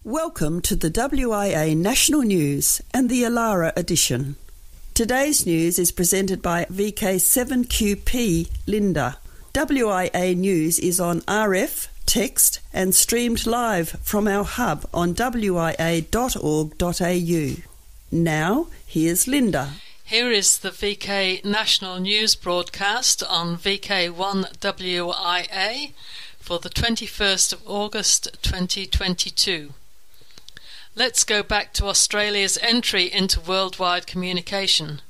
Welcome to the WIA National News and the Alara edition. Today's news is presented by VK7QP Linda. WIA News is on RF, text and streamed live from our hub on wia.org.au. Now, here's Linda. Here is the VK National News broadcast on VK1WIA for the 21st of August 2022. Let's go back to Australia's entry into worldwide communication.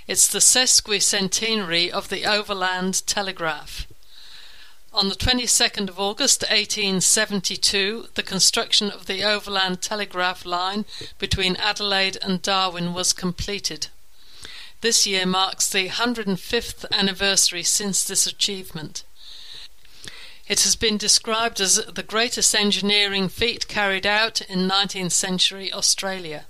It's the sesquicentenary of the Overland Telegraph. On the 22nd of August 1872, the construction of the Overland Telegraph line between Adelaide and Darwin was completed. This year marks the 105th anniversary since this achievement. It has been described as the greatest engineering feat carried out in 19th century Australia.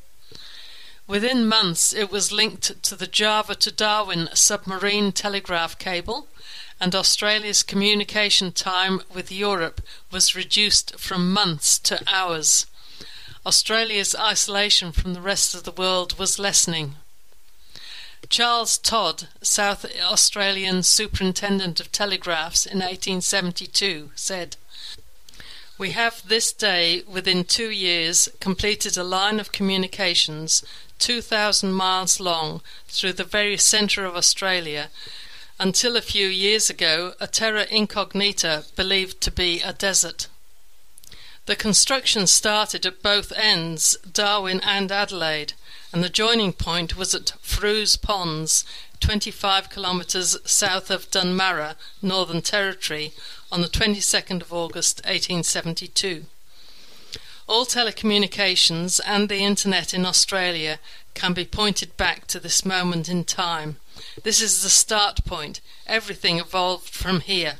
Within months it was linked to the Java to Darwin submarine telegraph cable, and Australia's communication time with Europe was reduced from months to hours. Australia's isolation from the rest of the world was lessening. Charles Todd, South Australian Superintendent of Telegraphs in 1872, said, "We have this day, within 2 years, completed a line of communications 2,000 miles long through the very centre of Australia, until a few years ago a terra incognita believed to be a desert." The construction started at both ends, Darwin and Adelaide, and the joining point was at Frews Ponds, 25 kilometres south of Dunmarra, Northern Territory, on the 22nd of August 1872. All telecommunications and the internet in Australia can be pointed back to this moment in time. This is the start point. Everything evolved from here.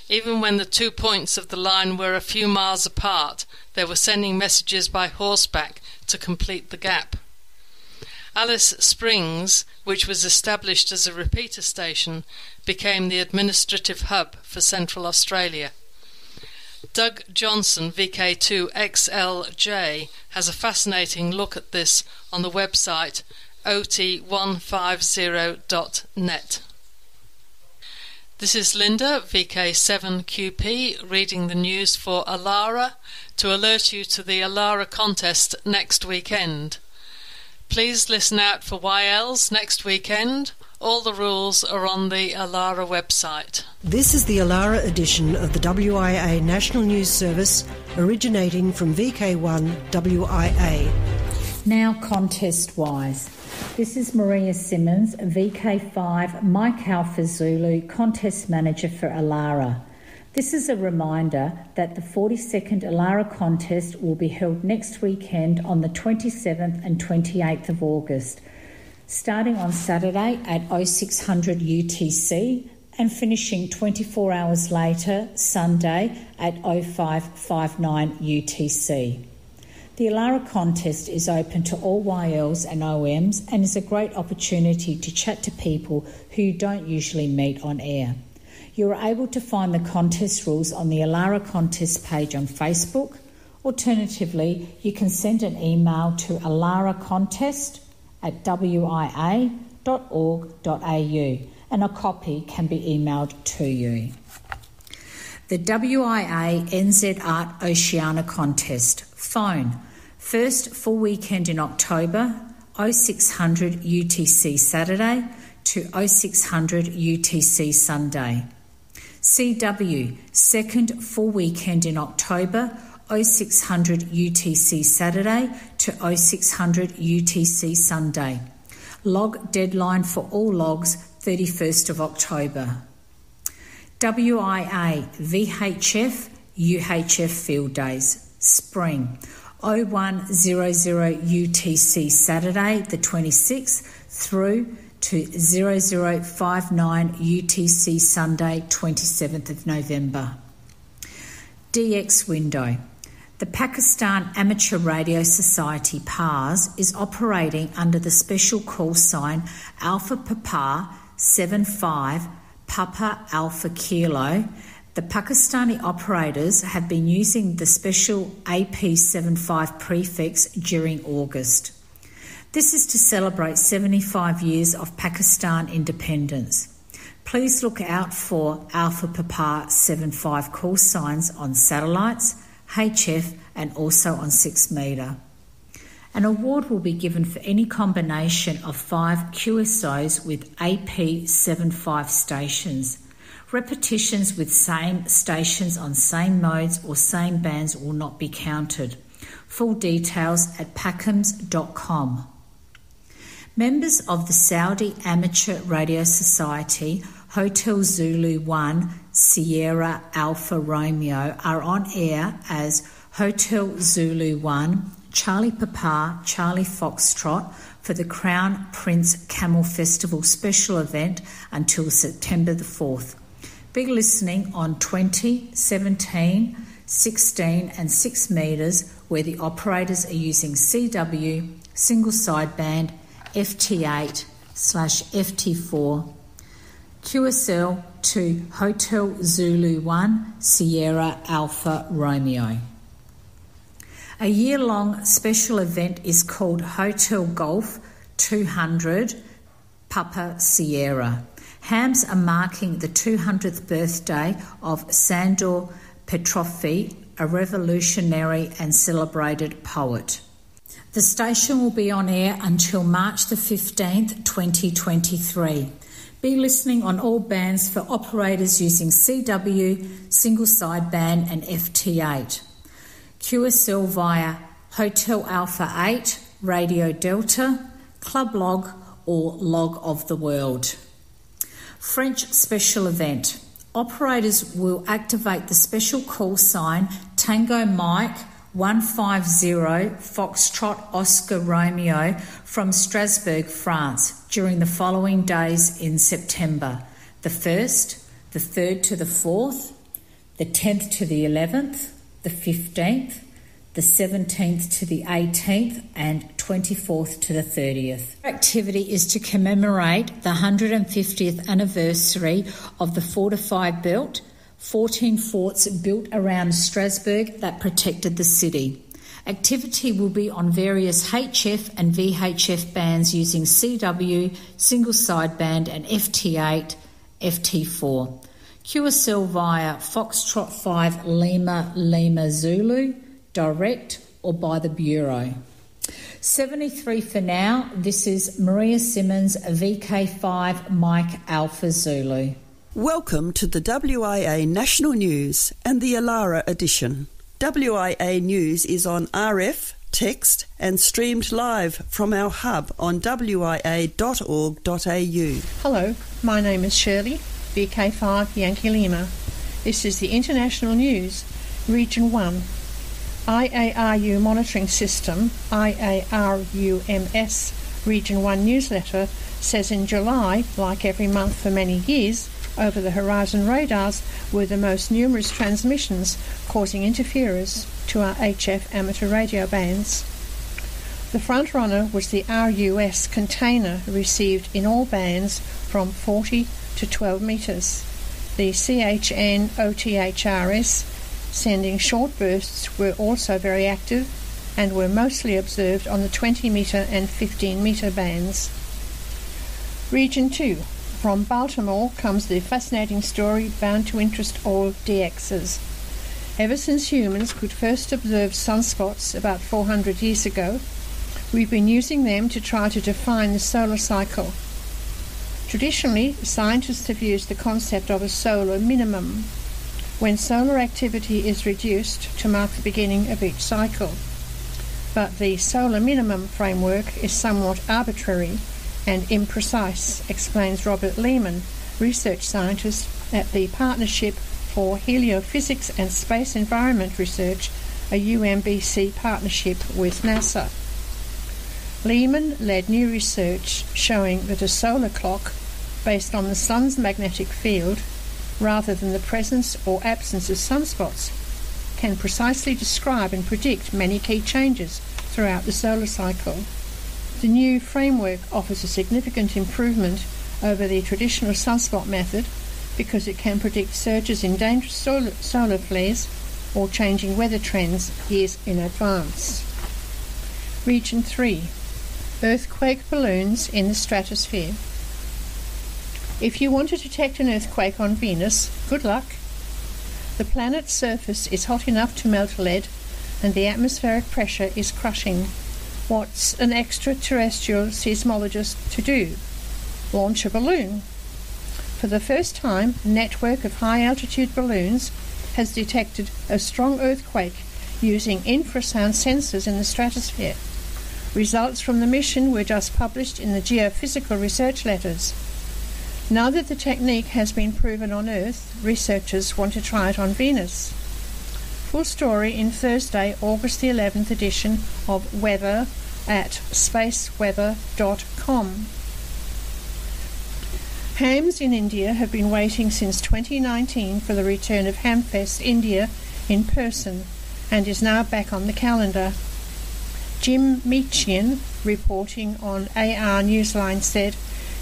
Even when the 2 points of the line were a few miles apart, they were sending messages by horseback to complete the gap. Alice Springs, which was established as a repeater station, became the administrative hub for Central Australia. Doug Johnson, VK2XLJ, has a fascinating look at this on the website ot150.net. This is Linda, VK7QP, reading the news for Alara to alert you to the Alara contest next weekend. Please listen out for YLs next weekend. All the rules are on the Alara website. This is the Alara edition of the WIA National News Service, originating from VK1 WIA. Now contest-wise. This is Maria Simmons, VK5 Mike Alpha Zulu Contest Manager for Alara. This is a reminder that the 42nd Alara contest will be held next weekend on the 27th and 28th of August, starting on Saturday at 0600 UTC and finishing 24 hours later, Sunday at 0559 UTC. The Alara contest is open to all YLs and OMs and is a great opportunity to chat to people who you don't usually meet on air. You are able to find the contest rules on the Alara contest page on Facebook. Alternatively, you can send an email to alaracontest@wia.org.au and a copy can be emailed to you. The WIA NZ Art Oceania Contest. Phone. First full weekend in October, 0600 UTC Saturday to 0600 UTC Sunday. CW. Second full weekend in October, 0600 UTC Saturday to 0600 UTC Sunday. Log deadline for all logs 31st of October. WIA VHF UHF Field Days. Spring. 0100 UTC Saturday the 26th through to 0059 UTC Sunday 27th of November. DX window. The Pakistan Amateur Radio Society PARS is operating under the special call sign Alpha Papa 75 Papa Alpha Kilo The Pakistani operators have been using the special AP75 prefix during August. This is to celebrate 75 years of Pakistan independence. Please look out for Alpha Papa 75 call signs on satellites, HF and also on 6 metre. An award will be given for any combination of 5 QSOs with AP75 stations. Repetitions with same stations on same modes or same bands will not be counted. Full details at packhams.com. Members of the Saudi Amateur Radio Society, Hotel Zulu 1, Sierra Alpha Romeo are on air as Hotel Zulu 1, Charlie Papa, Charlie Foxtrot for the Crown Prince Camel Festival special event until September the 4th. Be listening on 20, 17, 16 and 6 metres where the operators are using CW, single sideband, FT8/FT4, QSL to Hotel Zulu 1, Sierra Alpha Romeo. A year-long special event is called Hotel Golf 200 Papa Sierra. Hams are marking the 200th birthday of Sandor Petrofi, a revolutionary and celebrated poet. The station will be on air until March the 15th, 2023. Be listening on all bands for operators using CW, single sideband and FT8. QSL via Hotel Alpha 8, Radio Delta, Club Log or Log of the World. French special event. Operators will activate the special call sign Tango Mike 150 Foxtrot Oscar Romeo from Strasbourg, France during the following days in September: the 1st, the 3rd to the 4th, the 10th to the 11th, the 15th, the 17th to the 18th and 24th to the 30th. Activity is to commemorate the 150th anniversary of the fortified belt, 14 forts built around Strasbourg that protected the city. Activity will be on various HF and VHF bands using CW, single sideband and FT8, FT4. QSL via Foxtrot 5 Lima Lima Zulu, direct or by the Bureau. 73 for now. This is Maria Simmons, VK5 Mike Alpha Zulu. Welcome to the WIA National News and the Alara edition. WIA News is on RF, text and streamed live from our hub on wia.org.au. Hello, my name is Shirley, VK5 Yankee Lima. This is the International News, Region 1. IARU Monitoring System, IARUMS, Region 1 newsletter says in July, like every month for many years, over-the-horizon radars were the most numerous transmissions, causing interference to our HF amateur radio bands. The frontrunner was the RUS container received in all bands from 40 to 12 metres. The CHN OTHRS sending short bursts were also very active and were mostly observed on the 20 metre and 15 metre bands. Region 2. From Baltimore comes the fascinating story bound to interest all DXs. Ever since humans could first observe sunspots about 400 years ago, we've been using them to try to define the solar cycle. Traditionally, scientists have used the concept of a solar minimum, when solar activity is reduced to mark the beginning of each cycle. But the solar minimum framework is somewhat arbitrary and imprecise, explains Robert Lehman, research scientist at the Partnership for Heliophysics and Space Environment Research, a UMBC partnership with NASA. Lehman led new research showing that a solar clock, based on the sun's magnetic field, rather than the presence or absence of sunspots, can precisely describe and predict many key changes throughout the solar cycle. The new framework offers a significant improvement over the traditional sunspot method because it can predict surges in dangerous solar flares or changing weather trends years in advance. Region 3. Earthquake balloons in the stratosphere. If you want to detect an earthquake on Venus, good luck. The planet's surface is hot enough to melt lead, and the atmospheric pressure is crushing. What's an extraterrestrial seismologist to do? Launch a balloon. For the first time, a network of high-altitude balloons has detected a strong earthquake using infrasound sensors in the stratosphere. Results from the mission were just published in the Geophysical Research Letters. Now that the technique has been proven on Earth, researchers want to try it on Venus. Full story in Thursday, August the 11th edition of Weather at spaceweather.com. Hams in India have been waiting since 2019 for the return of Hamfest India in person and is now back on the calendar. Jim Meachian, reporting on AR Newsline, said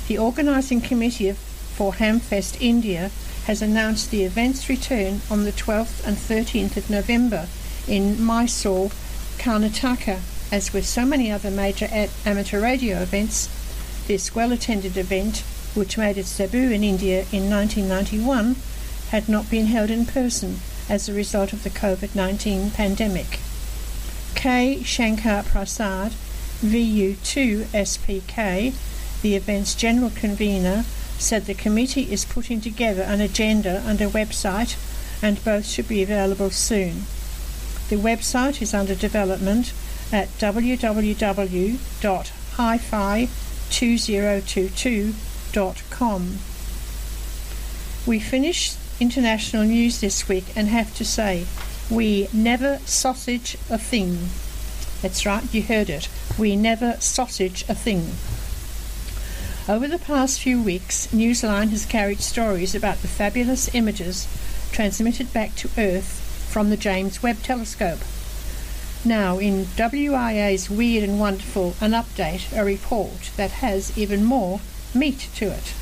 the organising committee for Hamfest India has announced the event's return on the 12th and 13th of November in Mysore, Karnataka. As with so many other major amateur radio events, this well-attended event, which made its debut in India in 1991, had not been held in person as a result of the COVID-19 pandemic. K. Shankar Prasad, VU2 SPK, the event's general convener, said the committee is putting together an agenda and a website, and both should be available soon. The website is under development at www.hifi2022.com. We finish international news this week and have to say, we never sausage a thing. That's right, you heard it. We never sausage a thing. Over the past few weeks, Newsline has carried stories about the fabulous images transmitted back to Earth from the James Webb Telescope. Now, in WIA's Weird and Wonderful, an update, a report that has even more meat to it.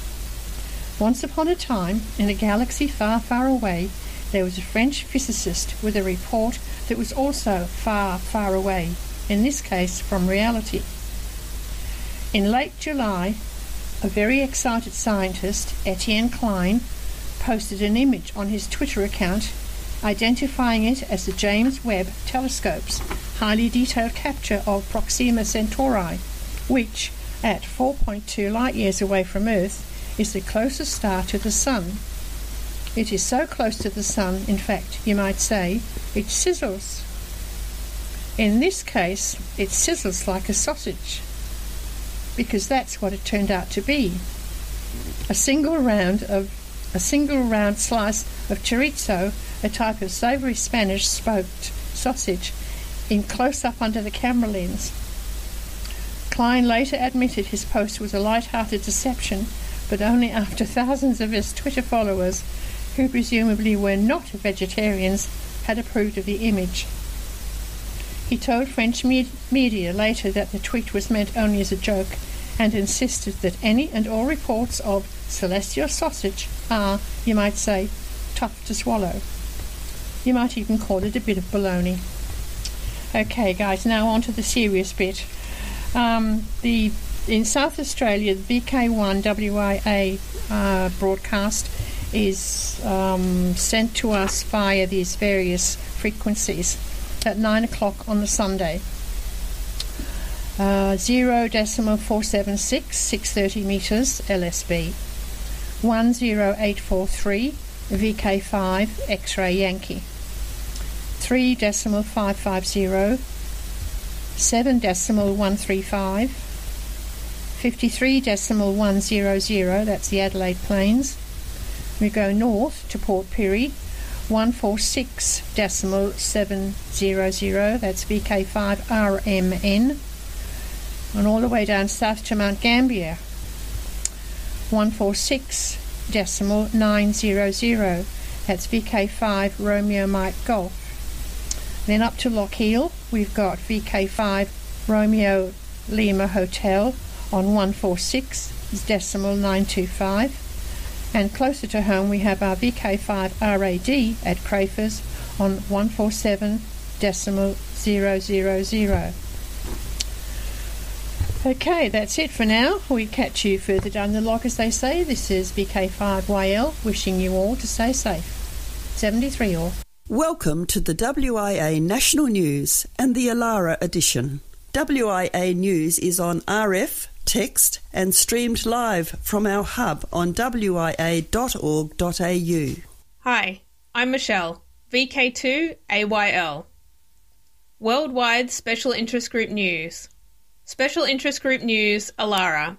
Once upon a time, in a galaxy far, far away, there was a French physicist with a report that was also far, far away, in this case from reality. In late July, a very excited scientist, Etienne Klein, posted an image on his Twitter account identifying it as the James Webb Telescope's highly detailed capture of Proxima Centauri, which, at 4.2 light-years away from Earth, is the closest star to the Sun. It is so close to the Sun, in fact, you might say, it sizzles. In this case, it sizzles like a sausage, because that's what it turned out to be. A single round slice of chorizo, a type of savoury Spanish smoked sausage, in close-up under the camera lens. Klein later admitted his post was a light-hearted deception, but only after thousands of his Twitter followers, who presumably were not vegetarians, had approved of the image. He told French media later that the tweet was meant only as a joke, and insisted that any and all reports of celestial sausage are, you might say, tough to swallow. You might even call it a bit of baloney. Okay, guys, now on to the serious bit. In South Australia, the VK1 WIA broadcast is sent to us via these various frequencies at 9 o'clock on the Sunday. 0.476, 630 metres LSB. 10843 VK5 X-ray Yankee. 3.550, 7.135, 53.100, that's the Adelaide Plains. We go north to Port Pirie, 146.700, that's VK5 RMN. And all the way down south to Mount Gambier, 146.900, that's VK5 Romeo Mike Golf. Then up to Lochiel, we've got VK5 Romeo Lima Hotel on 146.925. And closer to home, we have our VK5 RAD at Crafers on 147.000. Okay, that's it for now. We catch you further down the log, as they say. This is VK5YL, wishing you all to stay safe. 73 all. Welcome to the WIA National News and the Alara edition. WIA News is on RF, text and streamed live from our hub on wia.org.au. Hi, I'm Michelle, VK2 AYL. Worldwide Special Interest Group News. Special Interest Group News, Alara.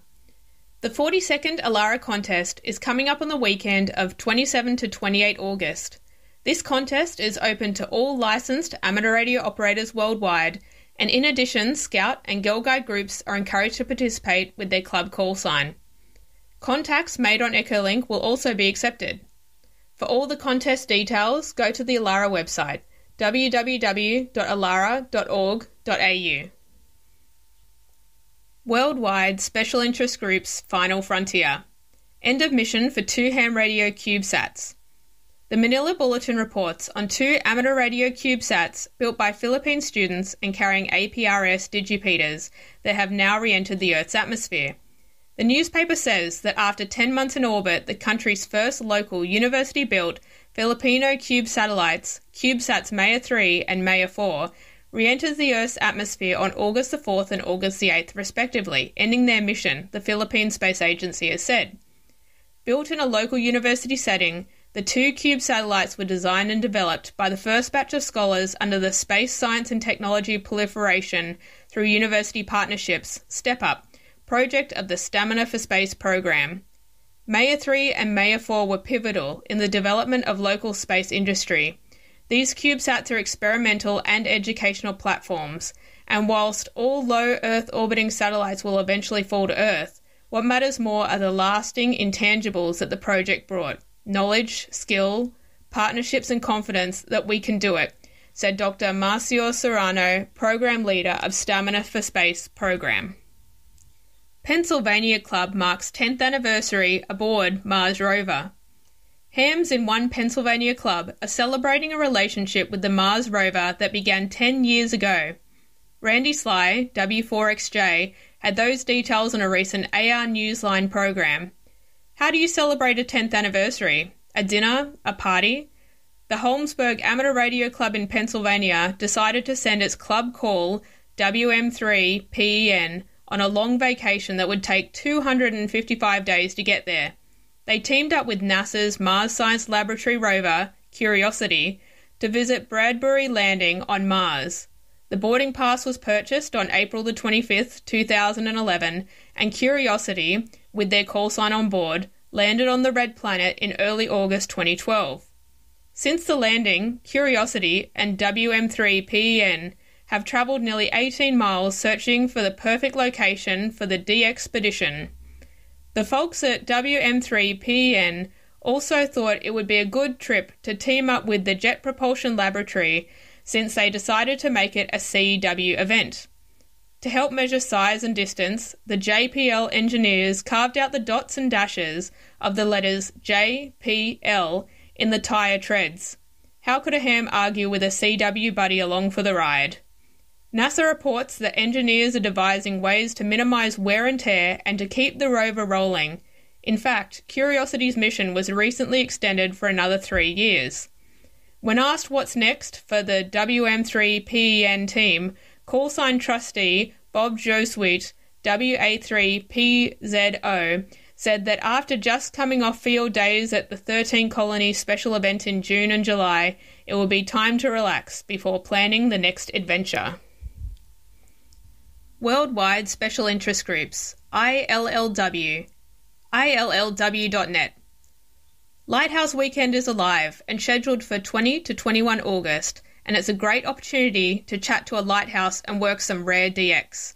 The 42nd Alara contest is coming up on the weekend of 27 to 28 August. This contest is open to all licensed amateur radio operators worldwide, and in addition, Scout and Girl Guide groups are encouraged to participate with their club call sign. Contacts made on Echolink will also be accepted. For all the contest details, go to the Alara website, www.alara.org.au. Worldwide Special Interest Group's Final Frontier. End of mission for 2 ham radio CubeSats. The Manila Bulletin reports on 2 amateur radio CubeSats built by Philippine students and carrying APRS digipeaters that have now re-entered the Earth's atmosphere. The newspaper says that after 10 months in orbit, the country's first local university-built Filipino cube satellites, CubeSats Maya 3 and Maya 4, re-enters the Earth's atmosphere on August the 4th and August the 8th respectively, ending their mission, the Philippine Space Agency has said. Built in a local university setting, the 2 cube satellites were designed and developed by the first batch of scholars under the Space Science and Technology Proliferation through University Partnerships, STEP UP, project of the Stamina for Space program. Maya 3 and Maya 4 were pivotal in the development of local space industry. These CubeSats are experimental and educational platforms, and whilst all low Earth orbiting satellites will eventually fall to Earth, what matters more are the lasting intangibles that the project brought: knowledge, skill, partnerships and confidence that we can do it, said Dr. Marcio Serrano, Program Leader of Stamina for Space Program. Pennsylvania Club marks 10th anniversary aboard Mars rover. Hams in One Pennsylvania Club are celebrating a relationship with the Mars rover that began 10 years ago. Randy Sly, W4XJ, had those details on a recent AR Newsline program. How do you celebrate a 10th anniversary? A dinner? A party? The Holmesburg Amateur Radio Club in Pennsylvania decided to send its club call, WM3PEN, on a long vacation that would take 255 days to get there. They teamed up with NASA's Mars Science Laboratory rover, Curiosity, to visit Bradbury Landing on Mars. The boarding pass was purchased on April the 25th, 2011, and Curiosity, with their call sign on board, landed on the Red Planet in early August 2012. Since the landing, Curiosity and WM3PEN have travelled nearly 18 miles searching for the perfect location for the D-Expedition. The folks at WM3PEN also thought it would be a good trip to team up with the Jet Propulsion Laboratory, since they decided to make it a CW event. To help measure size and distance, the JPL engineers carved out the dots and dashes of the letters JPL in the tyre treads. How could a ham argue with a CW buddy along for the ride? NASA reports that engineers are devising ways to minimise wear and tear and to keep the rover rolling. In fact, Curiosity's mission was recently extended for another 3 years. When asked what's next for the WM3PEN team, callsign trustee Bob Joswiet, WA3PZO, said that after just coming off field days at the 13 Colony special event in June and July, it will be time to relax before planning the next adventure. Worldwide Special Interest Groups, ILLW, ILLW.net. Lighthouse Weekend is alive and scheduled for 20 to 21 August, and it's a great opportunity to chat to a lighthouse and work some rare DX.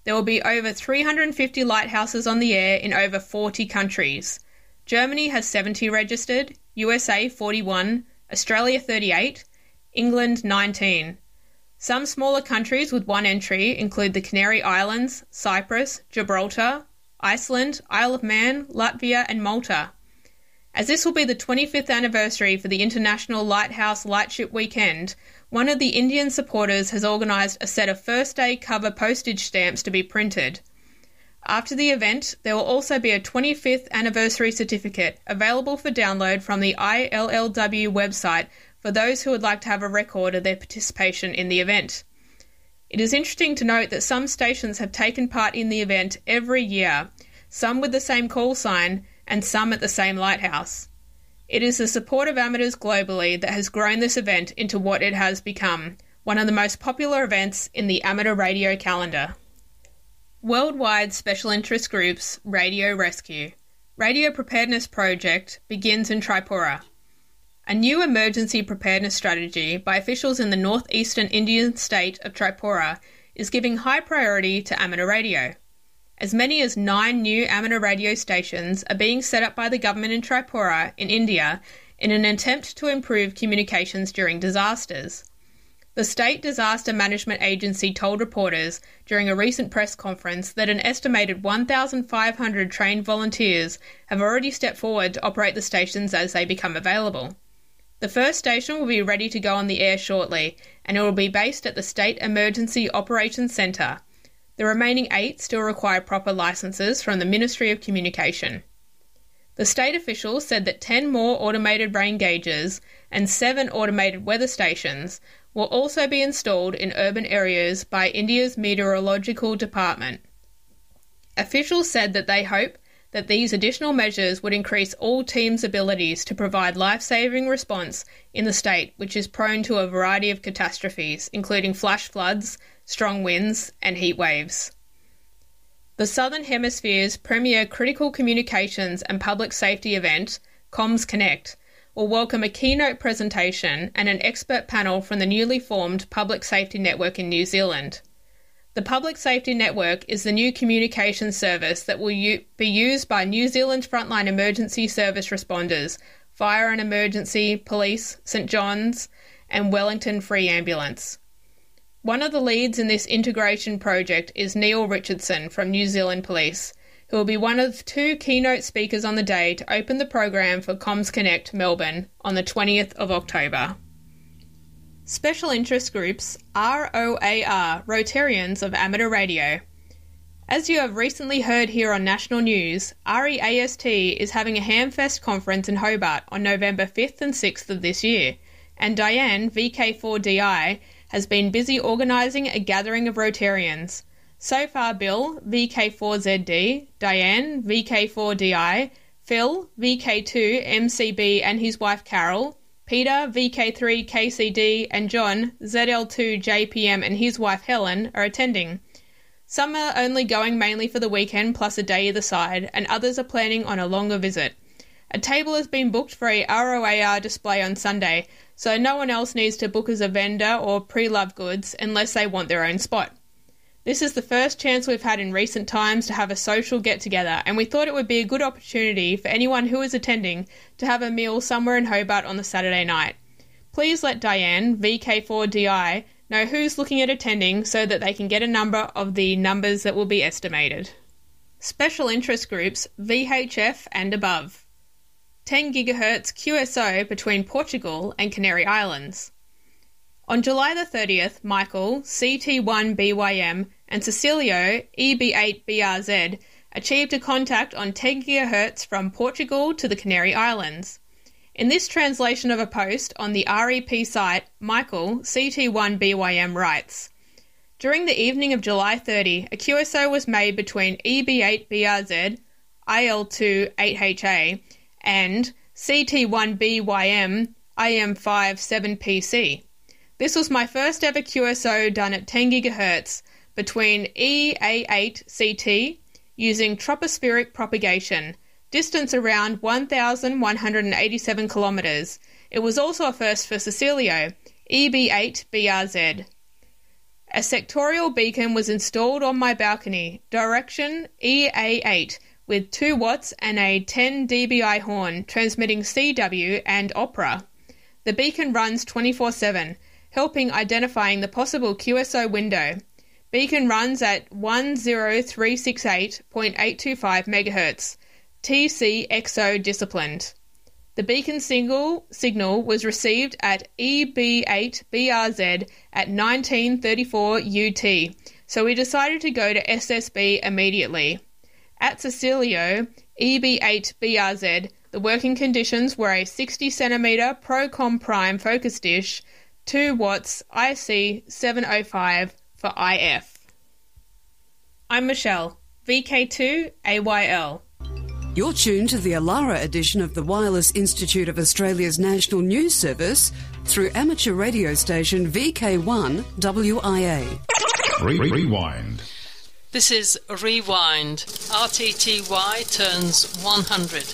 There will be over 350 lighthouses on the air in over 40 countries. Germany has 70 registered, USA 41, Australia 38, England 19. Some smaller countries with one entry include the Canary Islands, Cyprus, Gibraltar, Iceland, Isle of Man, Latvia and Malta. As this will be the 25th anniversary for the International Lighthouse Lightship Weekend, one of the Indian supporters has organised a set of first-day cover postage stamps to be printed. After the event, there will also be a 25th anniversary certificate available for download from the ILLW website for those who would like to have a record of their participation in the event. It is interesting to note that some stations have taken part in the event every year, some with the same call sign and some at the same lighthouse. It is the support of amateurs globally that has grown this event into what it has become, one of the most popular events in the amateur radio calendar. Worldwide Special Interest Groups Radio Rescue Radio Preparedness Project begins in Tripura. A new emergency preparedness strategy by officials in the northeastern Indian state of Tripura is giving high priority to amateur radio. As many as 9 new amateur radio stations are being set up by the government in Tripura, in India, in an attempt to improve communications during disasters. The State Disaster Management Agency told reporters during a recent press conference that an estimated 1,500 trained volunteers have already stepped forward to operate the stations as they become available. The first station will be ready to go on the air shortly, and it will be based at the State Emergency Operations Centre. The remaining 8 still require proper licences from the Ministry of Communication. The state officials said that 10 more automated rain gauges and 7 automated weather stations will also be installed in urban areas by India's Meteorological Department. Officials said that they hope that these additional measures would increase all teams' abilities to provide life-saving response in the state, which is prone to a variety of catastrophes, including flash floods, strong winds and heat waves. The Southern Hemisphere's premier critical communications and public safety event, Comms Connect, will welcome a keynote presentation and an expert panel from the newly formed Public Safety Network in New Zealand. The Public Safety Network is the new communications service that will be used by New Zealand frontline emergency service responders, Fire and Emergency, Police, St John's and Wellington Free Ambulance. One of the leads in this integration project is Neil Richardson from New Zealand Police, who will be one of 2 keynote speakers on the day to open the program for Comms Connect Melbourne on the 20th of October. Special Interest Groups ROAR, Rotarians of Amateur Radio. As you have recently heard here on National News, REAST is having a Hamfest conference in Hobart on November 5th and 6th of this year, and Diane, VK4DI, has been busy organising a gathering of Rotarians. So far Bill, VK4ZD, Diane, VK4DI, Phil, VK2, MCB and his wife Carol, Peter, VK3, KCD and John, ZL2, JPM and his wife Helen are attending. Some are only going mainly for the weekend plus a day either side, and others are planning on a longer visit. A table has been booked for a ROAR display on Sunday, so no one else needs to book as a vendor or pre-love goods unless they want their own spot. This is the first chance we've had in recent times to have a social get-together, and we thought it would be a good opportunity for anyone who is attending to have a meal somewhere in Hobart on the Saturday night. Please let Diane, VK4DI, know who's looking at attending so that they can get a number of the numbers that will be estimated. Special Interest Groups VHF and above. 10 GHz QSO between Portugal and Canary Islands. On July the 30th, Michael, CT1BYM, and Cecilio, EB8BRZ, achieved a contact on 10 GHz from Portugal to the Canary Islands. In this translation of a post on the REP site, Michael, CT1BYM, writes, "During the evening of July 30, a QSO was made between EB8BRZ, IL2-8HA, and CT1BYM, IM57PC. This was my first ever QSO done at 10 GHz between EA8CT using tropospheric propagation, distance around 1,187 kilometres. It was also a first for Cecilio, EB8BRZ. A sectorial beacon was installed on my balcony, direction EA8, with 2 watts and a 10 dBi horn transmitting CW and opera. The beacon runs 24/7, helping identifying the possible QSO window. Beacon runs at 10368.825 MHz, TCXO disciplined. The beacon signal was received at EB8BRZ at 1934 UT, so we decided to go to SSB immediately. At Cecilio, EB8BRZ, the working conditions were a 60cm Procom Prime focus dish, 2 watts IC705 for IF. I'm Michelle, VK2 AYL. You're tuned to the Alara edition of the Wireless Institute of Australia's National News Service through amateur radio station VK1 WIA. Rewind. This is Rewind. RTTY turns 100.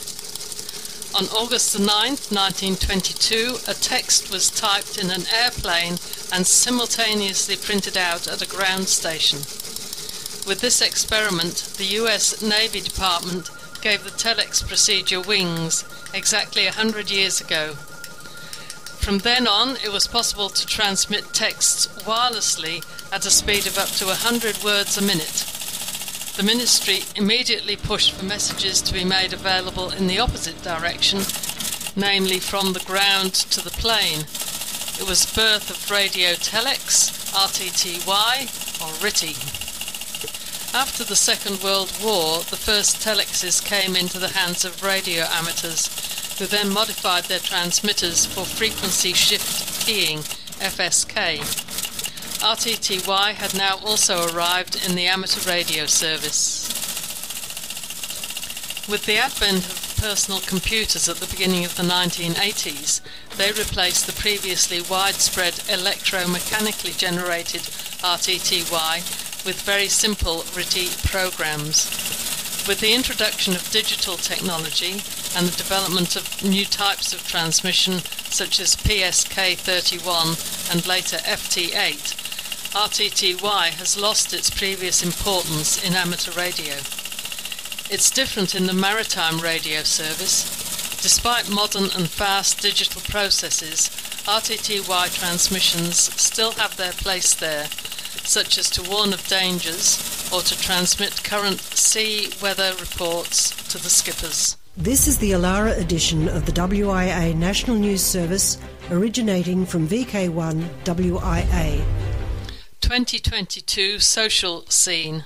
On August the 9th, 1922, a text was typed in an airplane and simultaneously printed out at a ground station. With this experiment, the US Navy Department gave the telex procedure wings exactly 100 years ago. From then on, it was possible to transmit texts wirelessly at a speed of up to 100 words a minute. The Ministry immediately pushed for messages to be made available in the opposite direction, namely from the ground to the plane. It was birth of radio telex, RTTY, or RTTY. After the Second World War, the first telexes came into the hands of radio amateurs, who then modified their transmitters for frequency shift keying, FSK. RTTY had now also arrived in the amateur radio service. With the advent of personal computers at the beginning of the 1980s, they replaced the previously widespread electromechanically generated RTTY with very simple RTTY programs. With the introduction of digital technology and the development of new types of transmission such as PSK31 and later FT8, RTTY has lost its previous importance in amateur radio. It's different in the maritime radio service. Despite modern and fast digital processes, RTTY transmissions still have their place there, such as to warn of dangers or to transmit current sea weather reports to the skippers. This is the Alara edition of the WIA National News Service, originating from VK1 WIA. 2022 social scene.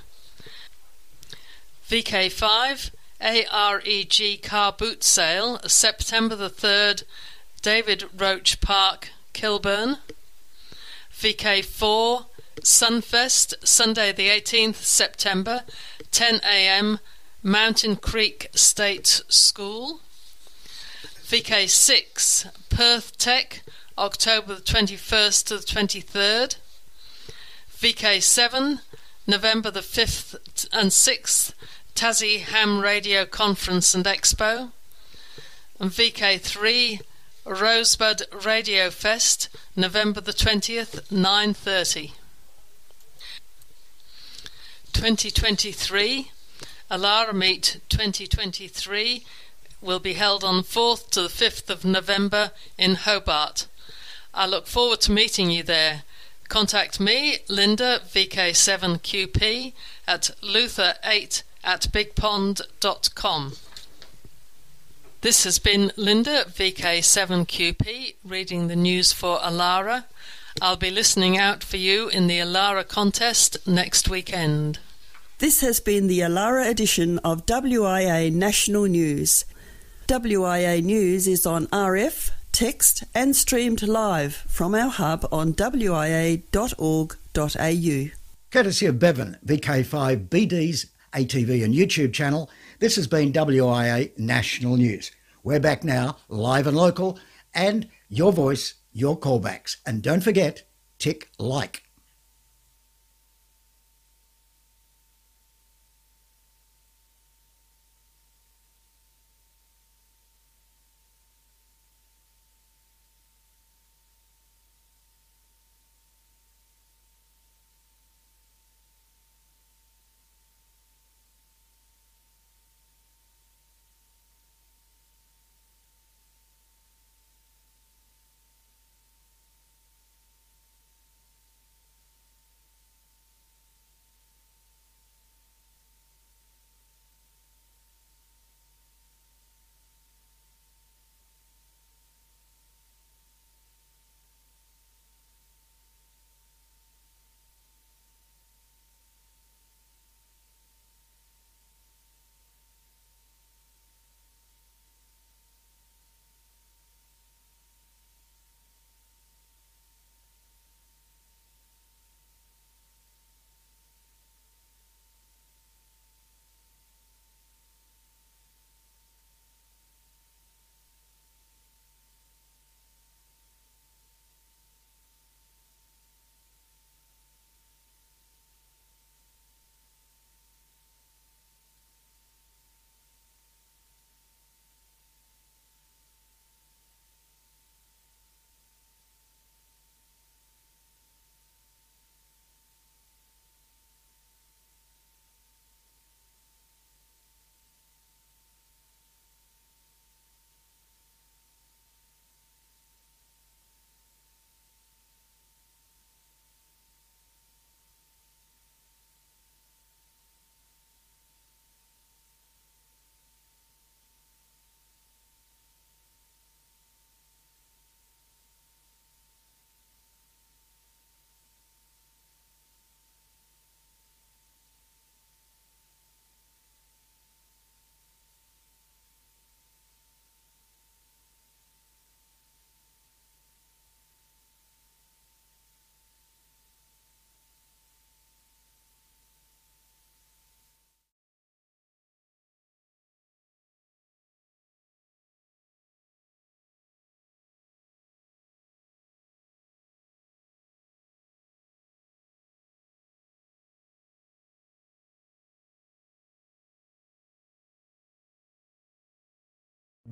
VK5 AREG car boot sale, September the 3rd, David Roach Park, Kilburn. VK4 Sunfest, Sunday the 18th September, 10 a.m, Mountain Creek State School. VK6 Perth Tech, October the 21st to the 23rd. VK7 November the 5th and 6th, Tassie Ham Radio Conference and Expo. And VK3 Rosebud Radio Fest, November the 20th, 9:30. 2023 Alara Meet 2023 will be held on 4th to the 5th of November in Hobart. I look forward to meeting you there. Contact me, Linda, VK7QP, at luther8@bigpond.com. This has been Linda, VK7QP, reading the news for Alara. I'll be listening out for you in the Alara contest next weekend. This has been the Alara edition of WIA National News. WIA News is on RF, text and streamed live from our hub on wia.org.au. Courtesy of Bevan, VK5 BD's ATV and YouTube channel, this has been WIA National News. We're back now, live and local, and your voice, your callbacks. And don't forget, tick like.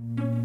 you.